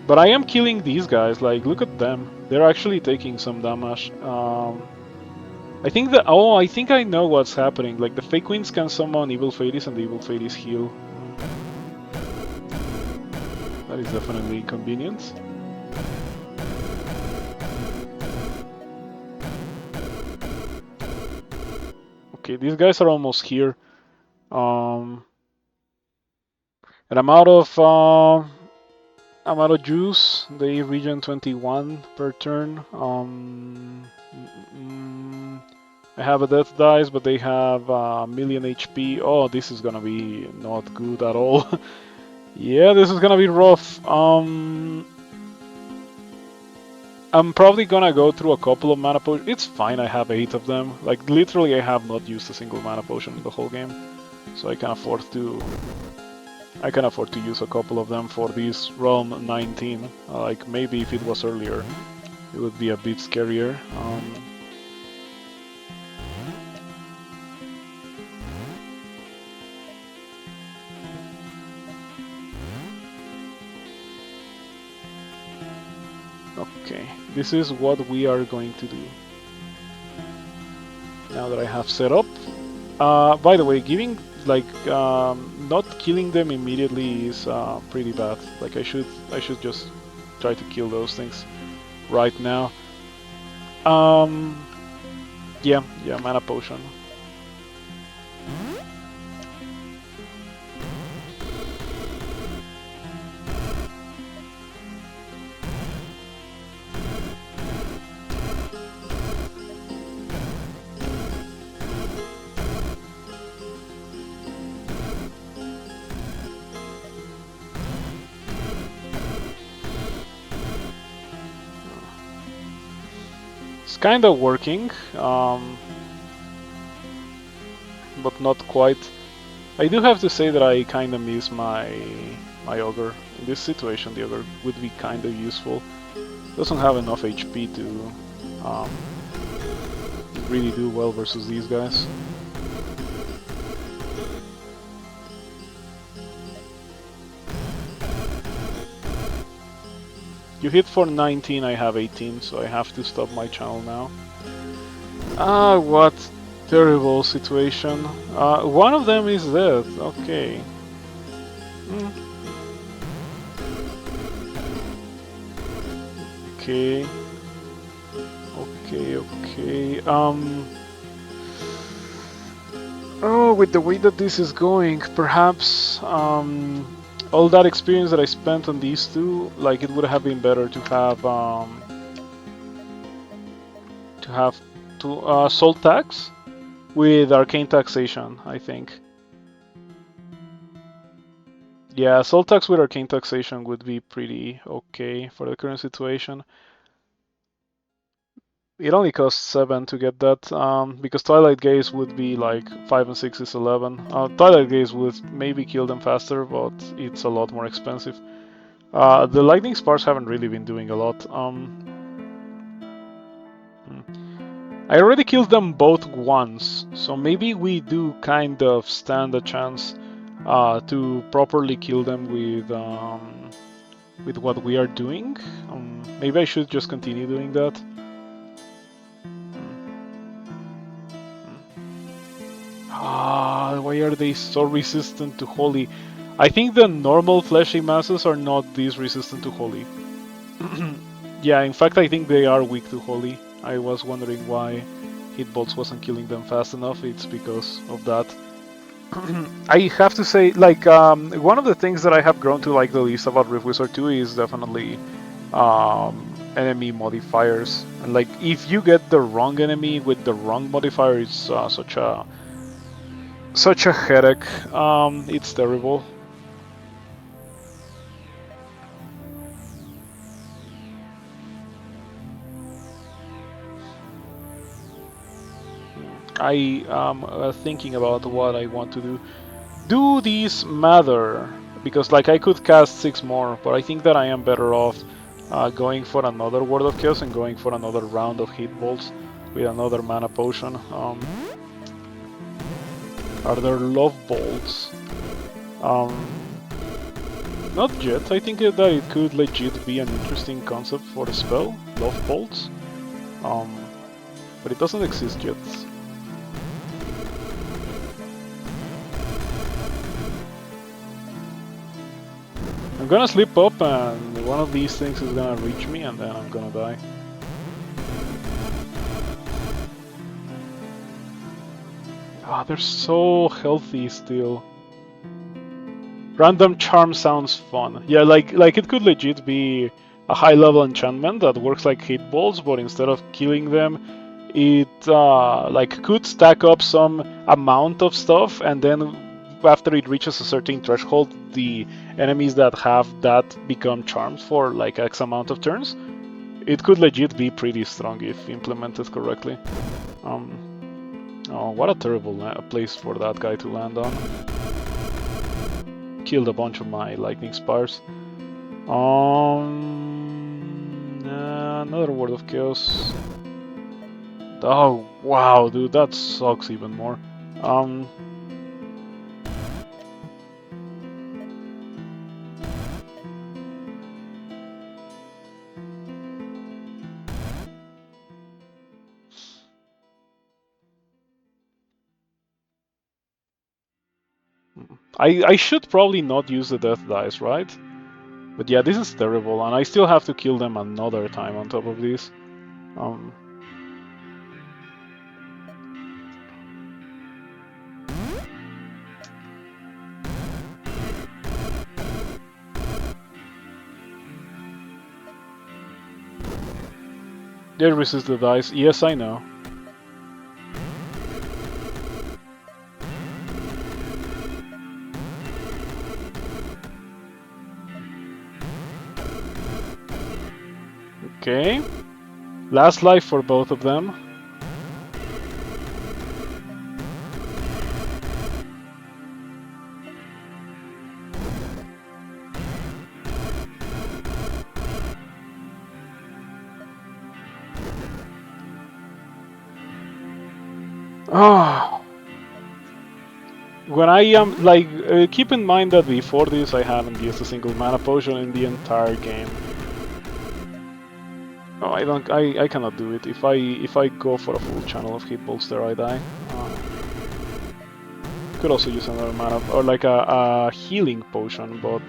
But I am killing these guys, like, look at them. They're actually taking some damage. I think that... Oh, I think I know what's happening. Like, the Fake Queens can summon Evil Fairies and the Evil Fairies heal. That is definitely inconvenient. Okay, these guys are almost here. And I'm out of juice. They regen 21 per turn. I have a death dice, but they have a million HP. Oh, this is gonna be not good at all. Yeah, this is gonna be rough. I'm probably gonna go through a couple of mana potions. It's fine, I have 8 of them. Like, literally, I have not used a single mana potion in the whole game. So I can afford to use a couple of them for this realm 19. Like, maybe if it was earlier, it would be a bit scarier. Okay, this is what we are going to do. Now that I have set up. By the way, giving, like, not killing them immediately is pretty bad. Like, I should just try to kill those things right now. Yeah, mana potion. It's kind of working, but not quite. I do have to say that I kind of miss my ogre. In this situation, the ogre would be kind of useful. Doesn't have enough HP to really do well versus these guys. You hit for 19, I have 18, so I have to stop my channel now. Ah, what terrible situation. One of them is dead, okay. Okay. Okay. Oh, with the way that this is going, perhaps all that experience that I spent on these two, like it would have been better to have soul tax with arcane taxation, I think. Yeah, soul tax with arcane taxation would be pretty okay for the current situation. It only costs 7 to get that, because Twilight Gaze would be like 5 and 6 is 11. Twilight Gaze would maybe kill them faster, but it's a lot more expensive. The Lightning Spars haven't really been doing a lot. I already killed them both once, so maybe we do kind of stand a chance to properly kill them with what we are doing. Maybe I should just continue doing that. Why are they so resistant to Holy? I think the normal fleshy masses are not this resistant to Holy. Yeah, in fact I think they are weak to Holy. I was wondering why Hatebolts wasn't killing them fast enough. It's because of that. I have to say, like, one of the things that I have grown to like the least about Rift Wizard 2 is definitely enemy modifiers. And like, if you get the wrong enemy with the wrong modifier, it's such a headache. It's terrible. I am thinking about what I want to do. Do these matter? Because like I could cast 6 more, but I think that I am better off going for another Word of Chaos and going for another round of Hatebolts with another mana potion. Are there Love Bolts? Not yet. I think that it could legit be an interesting concept for a spell, Love Bolts. But it doesn't exist yet. I'm gonna slip up and one of these things is gonna reach me and then I'm gonna die. Ah, they're so healthy still. Random charm sounds fun. Yeah, like it could legit be a high level enchantment that works like Hatebolts, but instead of killing them, it like could stack up some amount of stuff, and then after it reaches a certain threshold, the enemies that have that become charms for like X amount of turns. It could legit be pretty strong if implemented correctly. Oh, what a terrible place for that guy to land on. Killed a bunch of my lightning spires. Another Word of Chaos. Oh wow, dude, that sucks even more. I should probably not use the death dice, right? But yeah, this is terrible, and I still have to kill them another time on top of this. They resist the dice. Yes, I know. Okay. Last life for both of them. Oh. When I am like, keep in mind that before this I haven't used a single mana potion in the entire game. Oh, I cannot do it. If I go for a full channel of Hatebolts there, I die. Could also use another mana or like a healing potion, but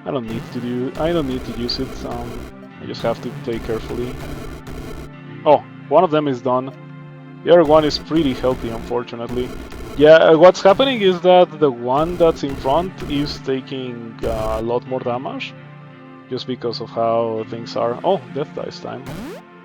I don't need to use it. I just have to play carefully. Oh, one of them is done. The other one is pretty healthy, unfortunately. Yeah, what's happening is that the one that's in front is taking a lot more damage, just because of how things are. Oh, death dice time.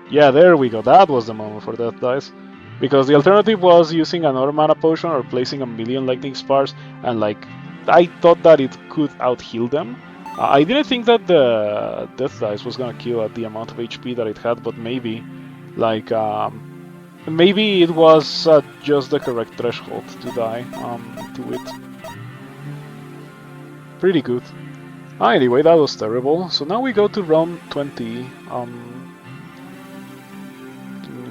Yeah, there we go. That was the moment for death dice. Because the alternative was using another mana potion or placing a million lightning spars, and like, I thought that it could out-heal them. I didn't think that the death dice was gonna kill at the amount of HP that it had, but maybe, like, maybe it was just the correct threshold to die to it. Pretty good. Anyway, that was terrible. So now we go to round 20.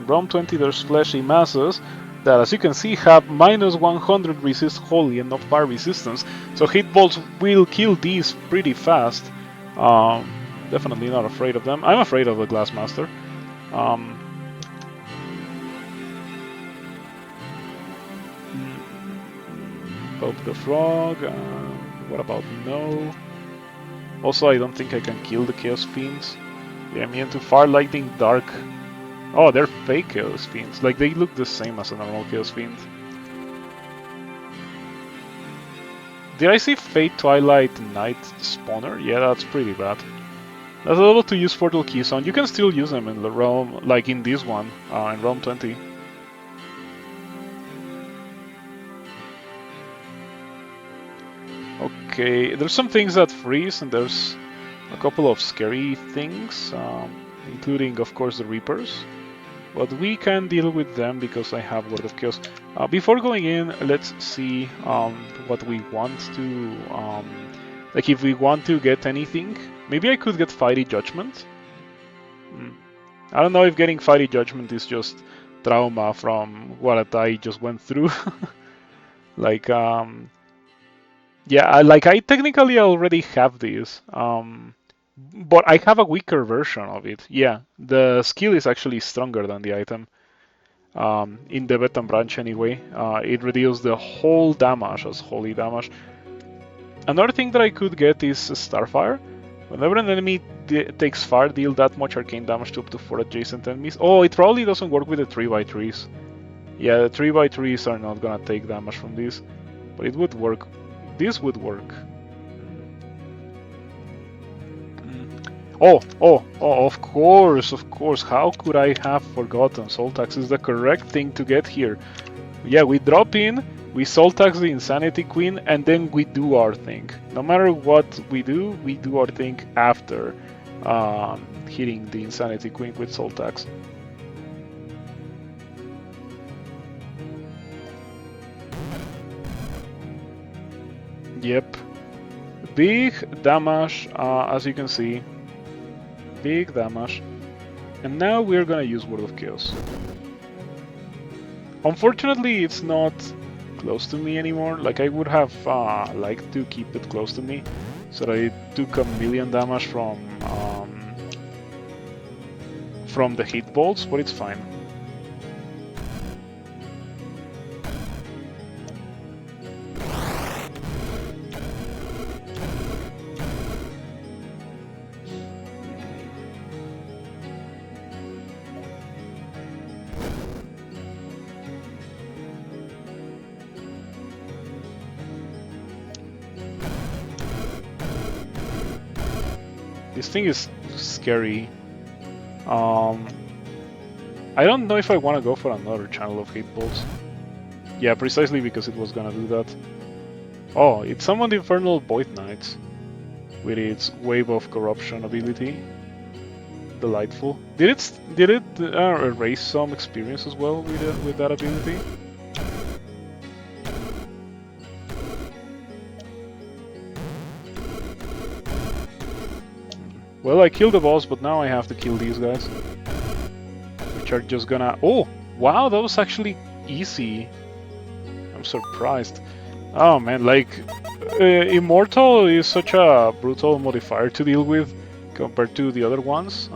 Round 20 there's fleshy masses that, as you can see, have minus 100 resist holy and not fire resistance. So Hatebolts will kill these pretty fast. Definitely not afraid of them. I'm afraid of the Glassmaster. Pope the Frog. What about no? Also, I don't think I can kill the Chaos Fiends. They're immune to Fire, Lightning, Dark. Oh, they're fake Chaos Fiends. Like, they look the same as a normal Chaos Fiend. Did I see Fate, Twilight, Night Spawner? Yeah, that's pretty bad. That's a level to use Portal Keys on. You can still use them in the realm, like in this one, in Realm 20. Okay, there's some things that freeze, and there's a couple of scary things, including, of course, the Reapers. But we can deal with them because I have Word of Chaos. Before going in, let's see what we want to... like, if we want to get anything. Maybe I could get Fiery Judgment. I don't know if getting Fiery Judgment is just trauma from what I just went through. Like, yeah, like, I technically already have these. But I have a weaker version of it. Yeah, the skill is actually stronger than the item. In the Beton branch anyway. It reduces the whole damage as holy damage. Another thing that I could get is Starfire. Whenever an enemy takes fire, deal that much arcane damage to up to 4 adjacent enemies. Oh, it probably doesn't work with the 3x3s. Yeah, the 3x3s are not gonna take damage from this. But it would work. This would work. Oh, of course. How could I have forgotten? Soul Tax is the correct thing to get here. Yeah, we drop in, we Soul Tax the Insanity Queen, and then we do our thing. No matter what we do our thing after hitting the Insanity Queen with Soul Tax. Yep. Big damage, as you can see. Big damage. And now we're gonna use Word of Chaos. Unfortunately, it's not close to me anymore. Like, I would have liked to keep it close to me, so that it took a million damage from the Hatebolts, but it's fine. This thing is scary. I don't know if I want to go for another channel of Hatebolts. Yeah, precisely because it was gonna do that. Oh, it summoned Infernal Void Knights with its Wave of Corruption ability. Delightful. Did it erase some experience as well with that ability? Well, I killed the boss, but now I have to kill these guys, which are just gonna... Oh, wow, that was actually easy. I'm surprised. Oh man, like, Immortal is such a brutal modifier to deal with compared to the other ones.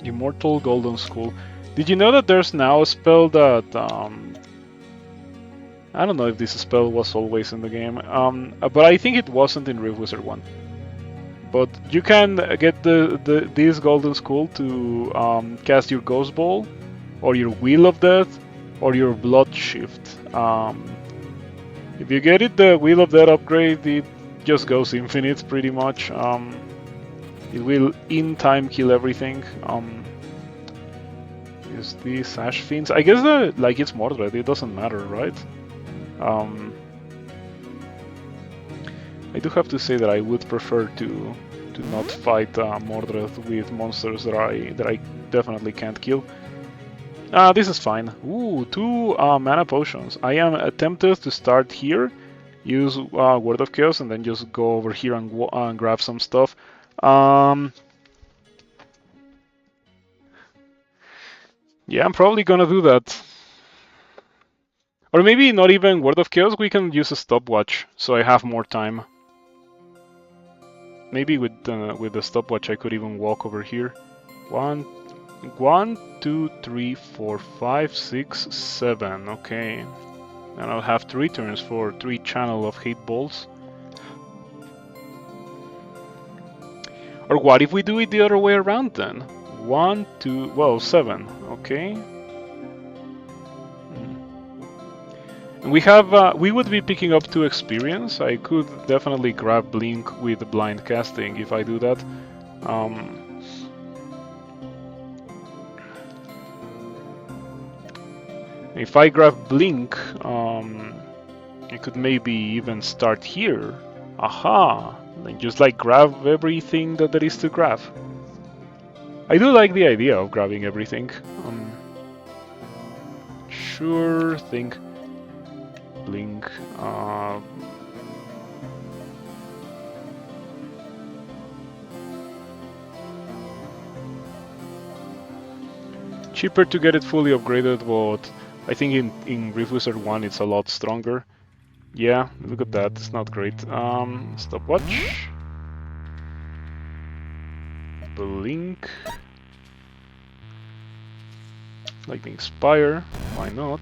Immortal Golden Skull. Did you know that there's now a spell that I don't know if this spell was always in the game, but I think it wasn't in Rift Wizard 1. But you can get this Golden Skull to cast your Ghost Ball, or your Wheel of Death, or your Blood Shift. If you get it, the Wheel of Death upgrade, it just goes infinite pretty much. It will in time kill everything. Is this Ash Fiends? I guess like it's Mordred, it doesn't matter, right? I do have to say that I would prefer to not fight Mordred with monsters that I definitely can't kill. This is fine. Ooh, 2 mana potions. I am tempted to start here, use Word of Chaos, and then just go over here and grab some stuff. Yeah, I'm probably gonna do that. Or maybe not even Word of Chaos, we can use a stopwatch, so I have more time. Maybe with the stopwatch I could even walk over here. 1, 2, 3, 4, 5, 6, 7. Okay. And I'll have 3 turns for 3 channel of Hatebolts. Or what if we do it the other way around then? 1, 2, well, 7. Okay. We have, we would be picking up 2 experience. I could definitely grab Blink with blind casting if I do that. If I grab Blink, I could maybe even start here. Aha! And just like grab everything that there is to grab. I do like the idea of grabbing everything. Sure thing. Blink. Cheaper to get it fully upgraded, but I think in Rift Wizard 1 it's a lot stronger. Yeah, look at that, it's not great. Stopwatch. Blink. Lightning Spire, why not?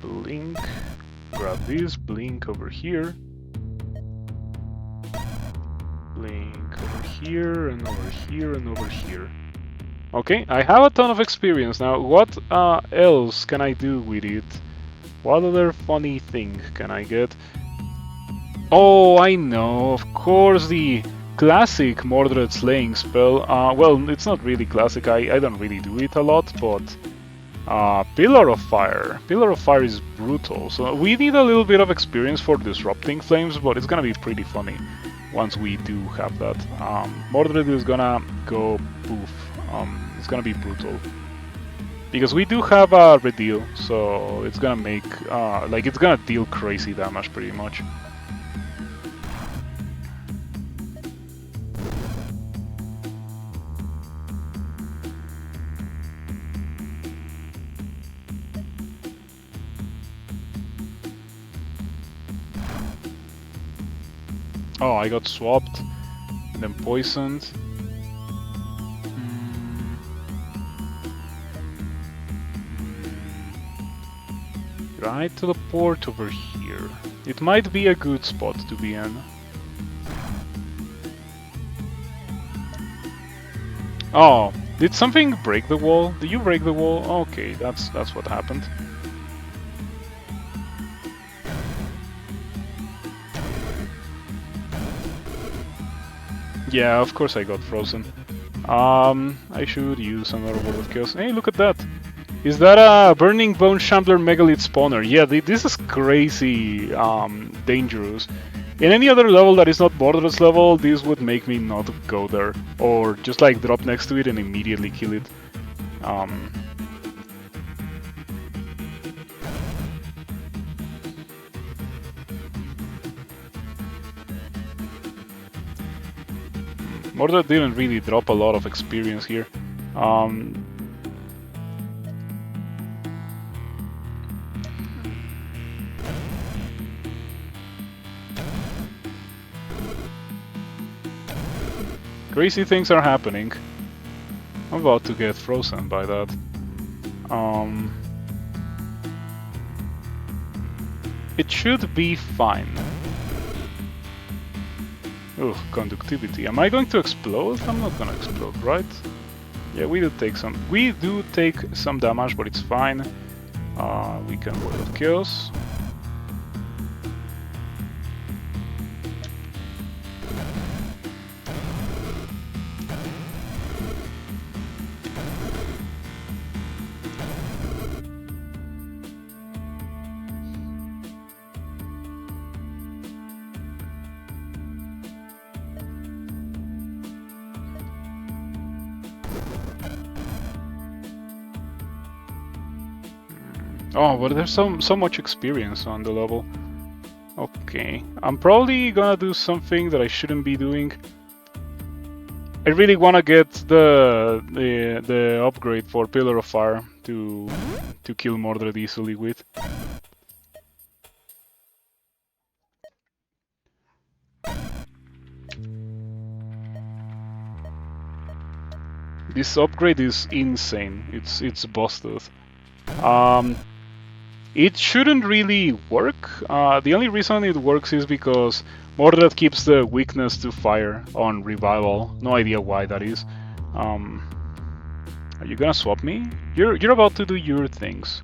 Blink. Grab this, blink over here. Blink over here, and over here, and over here. Okay, I have a ton of experience now. What else can I do with it? What other funny thing can I get? Oh, I know, of course, the classic Mordred Slaying spell. Well, it's not really classic, I don't really do it a lot, but Pillar of Fire. Pillar of Fire is brutal, so we need a little bit of experience for disrupting flames, but it's gonna be pretty funny once we do have that. Mordred is gonna go poof. It's gonna be brutal. Because we do have a Redeal, so it's gonna make, like, it's gonna deal crazy damage pretty much. Oh, I got swapped and then poisoned. Right teleport over here. It might be a good spot to be in. Oh, did something break the wall? Did you break the wall? Okay, that's what happened. Yeah, of course I got frozen. I should use another Word of Chaos. Hey, look at that! Is that a Burning Bone Shambler Megalith spawner? Yeah, this is crazy dangerous. In any other level that is not Mordred's level, this would make me not go there. Or just like drop next to it and immediately kill it. Mordred didn't really drop a lot of experience here. Crazy things are happening. I'm about to get frozen by that. It should be fine. Ugh, conductivity. Am I going to explode? I'm not gonna explode, right? Yeah, we do take some damage, but it's fine. We can Word of Chaos. Oh, but there's so much experience on the level. Okay, I'm probably gonna do something that I shouldn't be doing. I really wanna get the upgrade for Pillar of Fire to kill Mordred easily with. This upgrade is insane. It's busted. It shouldn't really work. The only reason it works is because Mordred keeps the weakness to fire on revival. No idea why that is. Are you gonna swap me? You're about to do your things.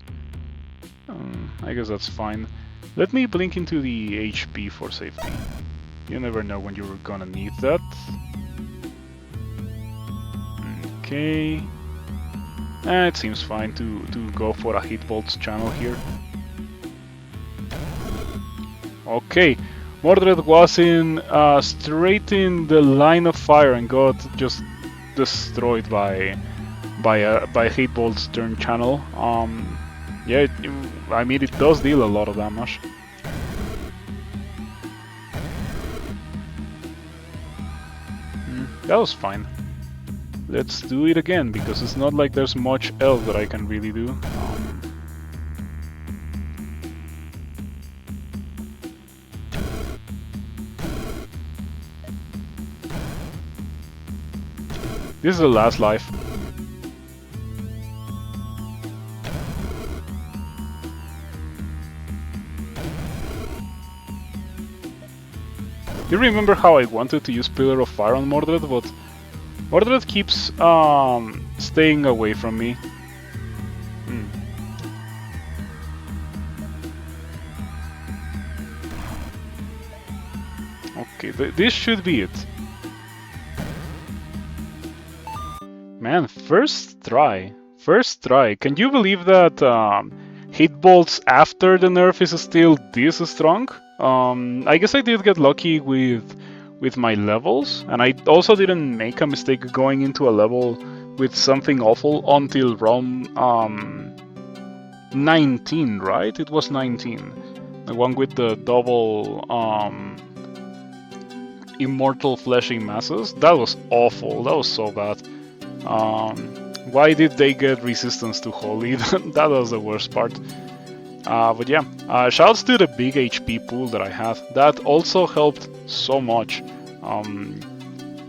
I guess that's fine. Let me blink into the HP for safety. You never know when you're gonna need that. Okay. It seems fine to go for a Hatebolts channel here. Okay, Mordred was straight in the line of fire and got just destroyed by Hatebolts turn channel. Yeah, I mean it does deal a lot of damage. That was fine. Let's do it again, because it's not like there's much else that I can really do. This is the last life. You remember how I wanted to use Pillar of Fire on Mordred, but Mordred keeps staying away from me. Okay, this should be it. Man, first try. First try. Can you believe that Hatebolts after the nerf is still this strong? I guess I did get lucky with my levels, and I also didn't make a mistake going into a level with something awful until realm 19, right? It was 19. The one with the double immortal fleshing masses. That was awful. That was so bad. Why did they get resistance to Holy? That was the worst part. But yeah, shouts to the big HP pool that I had. That also helped so much.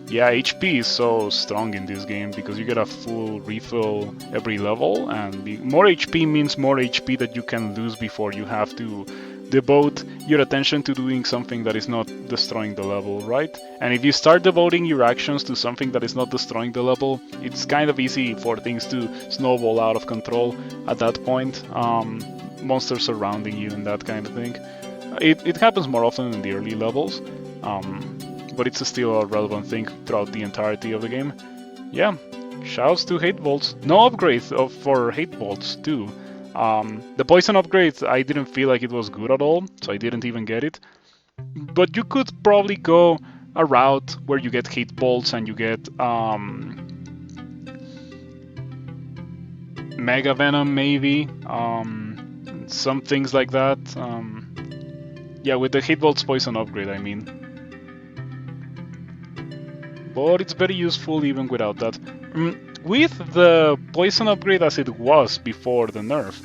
Yeah, HP is so strong in this game because you get a full refill every level, and more HP means more HP that you can lose before you have to devote your attention to doing something that is not destroying the level, right? And if you start devoting your actions to something that is not destroying the level, it's kind of easy for things to snowball out of control at that point. Monsters surrounding you and that kind of thing. It happens more often in the early levels, but it's still a relevant thing throughout the entirety of the game. Yeah, shouts to Hatebolts. No upgrade for Hatebolts too. The poison upgrade, I didn't feel like it was good at all, so I didn't even get it. But you could probably go a route where you get Hatebolts and you get Mega Venom maybe, some things like that. Yeah, with the Hatebolts poison upgrade, I mean. But it's very useful even without that. With the poison upgrade as it was before the nerf,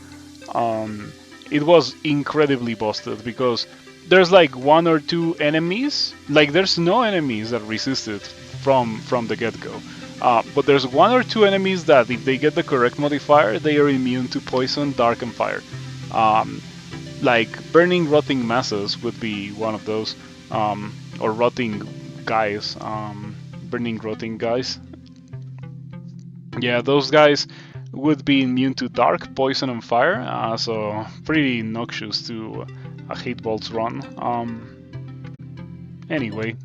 it was incredibly busted because there's like one or two enemies, like there's no enemies that resist it from the get-go. But there's one or two enemies that if they get the correct modifier, they are immune to poison, dark, and fire. Like burning rotting masses would be one of those, or rotting guys, burning rotting guys. Yeah, those guys would be immune to dark, poison, and fire, so pretty noxious to a Hatebolts run. Anyway,